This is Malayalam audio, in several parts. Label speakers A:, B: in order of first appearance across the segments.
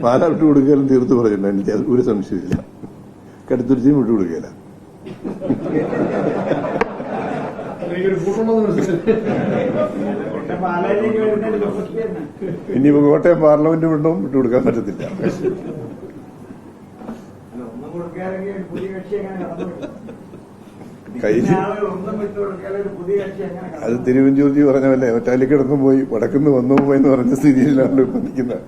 A: പാലാ വിട്ടു കൊടുക്കലും തീർത്ത് പറഞ്ഞിട്ടുണ്ട്. എനിക്ക് ഒരു സംശയമില്ല. കടുത്തുരുത്തിയും വിട്ടു കൊടുക്കുകയില്ല. ഇനിയിപ്പോ കോട്ടയം പാർലമെന്റ് വിട്ടും വിട്ടുകൊടുക്കാൻ പറ്റത്തില്ല. അത് തിരുവഞ്ചൂർജി പറഞ്ഞ പോലെ ഒറ്റാലിക്കിടന്നും പോയി വടക്കുന്ന് വന്നു പോയെന്ന് പറഞ്ഞ സ്ഥിതിയിലാണ് ഇപ്പൊ നിൽക്കുന്നത്.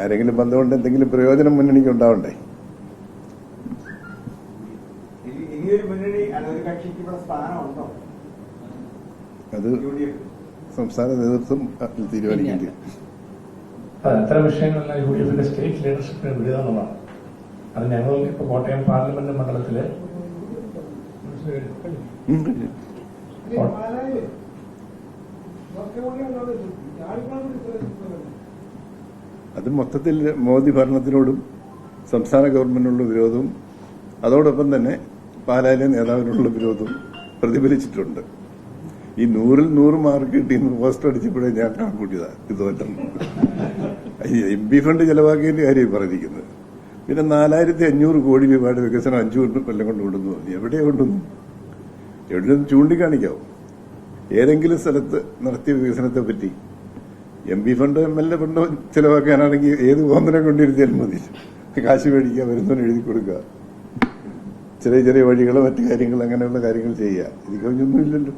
A: ആരെങ്കിലും ബന്ധമുണ്ട് എന്തെങ്കിലും പ്രയോജനം മുന്നണിക്ക് ഉണ്ടാവണ്ടേ? അത് സംസ്ഥാന നേതൃത്വം തീരുമാനിക്കേണ്ടി.
B: അത്തരം വിഷയങ്ങളെല്ലാം യുഡിഎഫിന്റെ സ്റ്റേറ്റ് ലീഡർഷിപ്പിന് വിടുക എന്നുള്ളതാണ്. അത് ഞങ്ങൾ ഇപ്പൊ കോട്ടയം പാർലമെന്റ് മണ്ഡലത്തില്
A: അത് മൊത്തത്തിൽ മോദി ഭരണത്തിനോടും സംസ്ഥാന ഗവൺമെന്റിനുള്ള വിരോധവും അതോടൊപ്പം തന്നെ പാലായിലെ നേതാവിനുള്ള വിരോധവും പ്രതിഫലിച്ചിട്ടുണ്ട്. ഈ 100-100 മാർക്ക് കിട്ടിയെന്ന് പോസ്റ്റർ അടിച്ചപ്പോഴേ ഞാൻ കണക്കൂട്ടിയതാ ഇത് തോറ്റം. MP ഫണ്ട് ചെലവാക്കിയതിന്റെ കാര്യം പറഞ്ഞിരിക്കുന്നത്. പിന്നെ 4500 കോടി രൂപയുടെ വികസനം 5 കൊല്ലം കൊണ്ട് കൊണ്ടുവന്നു. എവിടെയാ കൊണ്ടുവന്നു? എവിടെയൊന്നും ചൂണ്ടിക്കാണിക്കാവോ? ഏതെങ്കിലും സ്ഥലത്ത് നടത്തിയ വികസനത്തെ പറ്റി MP ഫണ്ട് MLA ഫണ്ട് ചെലവാക്കാനാണെങ്കിൽ ഏത് കോമ്പനം കൊണ്ടിരുത്തിയാലും മതി. കാശ് മേടിക്കുക, വരുന്നവന് എഴുതി കൊടുക്കുക, ചെറിയ ചെറിയ വഴികളോ മറ്റു കാര്യങ്ങൾ അങ്ങനെയുള്ള കാര്യങ്ങൾ ചെയ്യുക. ഇത് കഴിഞ്ഞൊന്നുമില്ലല്ലോ.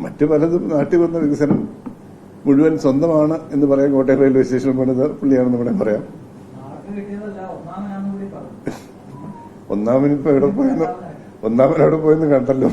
A: മറ്റു പലതും നാട്ടിൽ വന്ന വികസനം മുഴുവൻ സ്വന്തമാണ് എന്ന് പറയാൻ കോട്ടയം റെയിൽവേ സ്റ്റേഷൻ പണിത് പുള്ളിയാണെന്ന് വേണേൽ പറയാം. ഒന്നാമനിപ്പോ എവിടെ പോയെന്ന് കണ്ടല്ലോ.